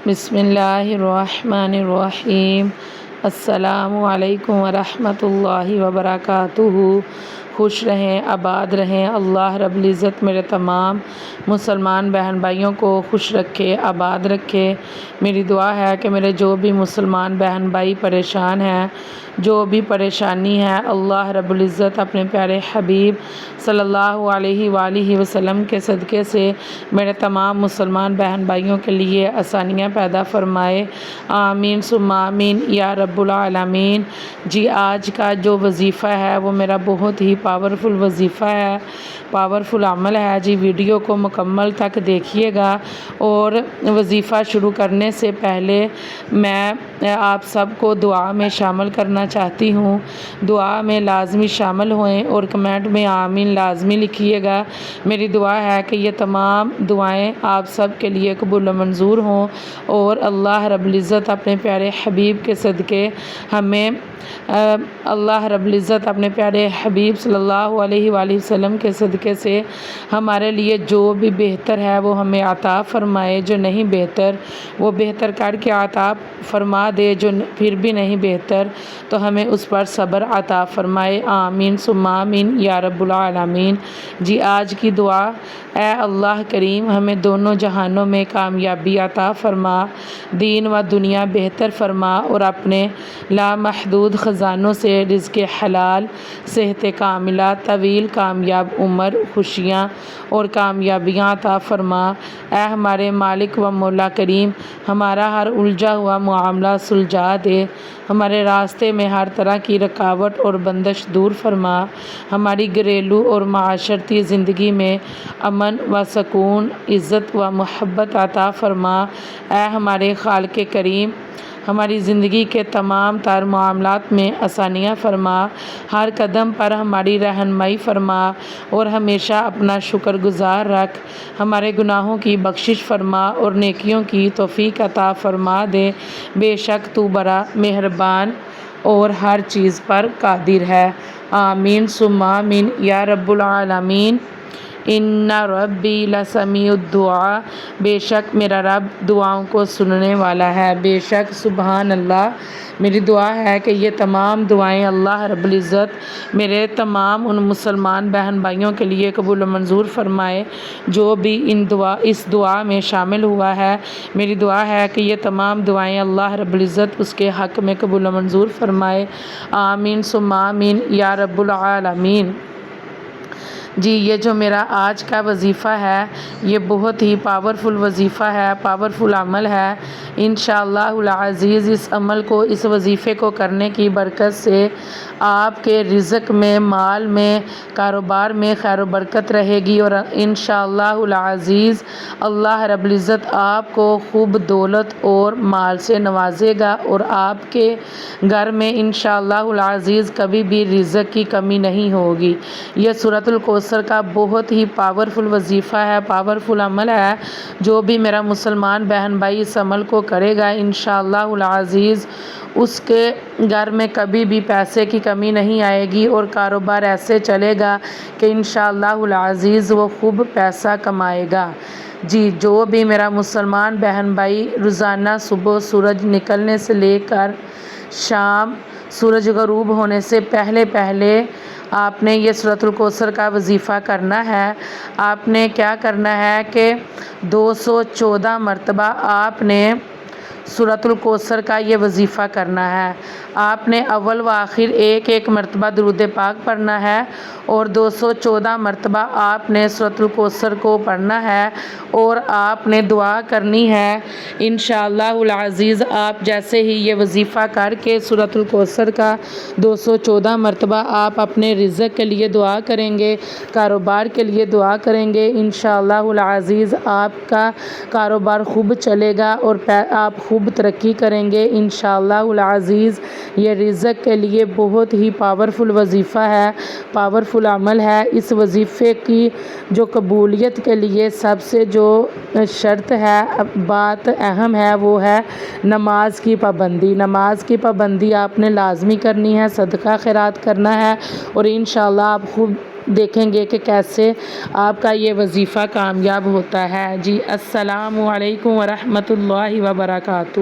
بسم اللہ الرحمن الرحیم۔ السلام علیکم ورحمۃ اللہ وبرکاتہ۔ خوش رہیں، آباد رہیں۔ اللہ رب العزت میرے تمام مسلمان بہن بھائیوں کو خوش رکھے، آباد رکھے۔ میری دعا ہے کہ میرے جو بھی مسلمان بہن بھائی پریشان ہیں، جو بھی پریشانی ہے، اللہ رب العزت اپنے پیارے حبیب صلی اللہ علیہ وآلہ وسلم کے صدقے سے میرے تمام مسلمان بہن بھائیوں کے لیے آسانیاں پیدا فرمائے۔ آمین ثم آمین یا رب العالمین۔ جی آج کا جو وظیفہ ہے وہ میرا بہت ہی پاورفل وظیفہ ہے، پاورفل عمل ہے۔ جی ویڈیو کو مکمل تک دیکھیے گا، اور وظیفہ شروع کرنے سے پہلے میں آپ سب کو دعا میں شامل کرنا چاہتی ہوں۔ دعا میں لازمی شامل ہوئیں اور کمنٹ میں آمین لازمی لکھیے گا۔ میری دعا ہے کہ یہ تمام دعائیں آپ سب کے لیے قبول و منظور ہوں، اور اللہ رب العزت اپنے پیارے حبیب کے صدقے ہمیں اللہ رب العزت اپنے پیارے حبیب صلی اللہ علیہ وآلہ وسلم کے صدقے سے ہمارے لیے جو بھی بہتر ہے وہ ہمیں عطا فرمائے، جو نہیں بہتر وہ بہتر کر کے عطا فرما دے، جو پھر بھی نہیں بہتر تو ہمیں اس پر صبر عطا فرمائے۔ آمین ثم آمین یا رب العالمین۔ جی آج کی دعا: اے اللہ کریم، ہمیں دونوں جہانوں میں کامیابی عطا فرما، دین و دنیا بہتر فرما، اور اپنے لامحدود خزانوں سے رزق حلال، صحت کاملہ، طویل کامیاب عمر، خوشیاں اور کامیابیاں عطا فرما۔ اے ہمارے مالک و مولا کریم، ہمارا ہر الجھا ہوا معاملہ سلجھا دے، ہمارے راستے میں ہر طرح کی رکاوٹ اور بندش دور فرما، ہماری گھریلو اور معاشرتی زندگی میں امن و سکون، عزت و محبت عطا فرما۔ اے ہمارے خالق کریم، ہماری زندگی کے تمام تر معاملات میں آسانیاں فرما، ہر قدم پر ہماری رہنمائی فرما، اور ہمیشہ اپنا شکر گزار رکھ، ہمارے گناہوں کی بخشش فرما اور نیکیوں کی توفیق عطا فرما دے۔ بے شک تو بڑا مہربان اور ہر چیز پر قادر ہے۔ آمین ثم آمین یا رب العالمین۔ ان ربی لسمیع الدعاء، بے شک میرا رب دعاؤں کو سننے والا ہے۔ بے شک سبحان اللہ۔ میری دعا ہے کہ یہ تمام دعائیں اللہ رب العزت میرے تمام ان مسلمان بہن بھائیوں کے لیے قبول و منظور فرمائے جو بھی اس دعا میں شامل ہوا ہے۔ میری دعا ہے کہ یہ تمام دعائیں اللہ رب العزت اس کے حق میں قبول و منظور فرمائے۔ آمین ثم آمین یا رب العالمین۔ جی یہ جو میرا آج کا وظیفہ ہے یہ بہت ہی پاورفل وظیفہ ہے، پاورفل عمل ہے۔ انشاءاللہ العزیز اس عمل کو، اس وظیفے کو کرنے کی برکت سے آپ کے رزق میں، مال میں، کاروبار میں خیر و برکت رہے گی، اور انشاءاللہ العزیز اللہ رب العزت آپ کو خوب دولت اور مال سے نوازے گا، اور آپ کے گھر میں انشاءاللہ العزیز کبھی بھی رزق کی کمی نہیں ہوگی۔ یہ سورۃ الکوثر کا بہت ہی پاورفل وظیفہ ہے، پاورفل عمل ہے۔ جو بھی میرا مسلمان بہن بھائی اس عمل کو کرے گا انشاءاللہ العزیز اس کے گھر میں کبھی بھی پیسے کی کمی نہیں آئے گی، اور کاروبار ایسے چلے گا کہ انشاءاللہ العزیز وہ خوب پیسہ کمائے گا۔ جی جو بھی میرا مسلمان بہن بھائی روزانہ صبح سورج نکلنے سے لے کر شام سورج غروب ہونے سے پہلے آپ نے یہ سورۃ الکوثر کا وظیفہ کرنا ہے۔ آپ نے کیا کرنا ہے کہ 214 مرتبہ آپ نے سورۃ الکوثر کا یہ وظیفہ کرنا ہے۔ آپ نے اول و آخر ایک مرتبہ درود پاک پڑھنا ہے، اور 214 مرتبہ آپ نے سورۃ الکوثر کو پڑھنا ہے، اور آپ نے دعا کرنی ہے۔ انشاءاللہ العزیز آپ جیسے ہی یہ وظیفہ کر کے سورۃ الکوثر کا 214 مرتبہ آپ اپنے رزق کے لیے دعا کریں گے، کاروبار کے لیے دعا کریں گے، انشاءاللہ العزیز آپ کا کاروبار خوب چلے گا اور آپ خوب ترقی کریں گے انشاءاللہ العزیز۔ یہ رزق کے لیے بہت ہی پاورفل وظیفہ ہے، پاورفل عمل ہے۔ اس وظیفے کی جو قبولیت کے لیے سب سے جو شرط ہے، بات اہم ہے، وہ ہے نماز کی پابندی۔ نماز کی پابندی آپ نے لازمی کرنی ہے، صدقہ خیرات کرنا ہے، اور انشاءاللہ آپ خوب دیکھیں گے کہ کیسے آپ کا یہ وظیفہ کامیاب ہوتا ہے جی۔ السلام علیکم ورحمۃ اللہ وبرکاتہ۔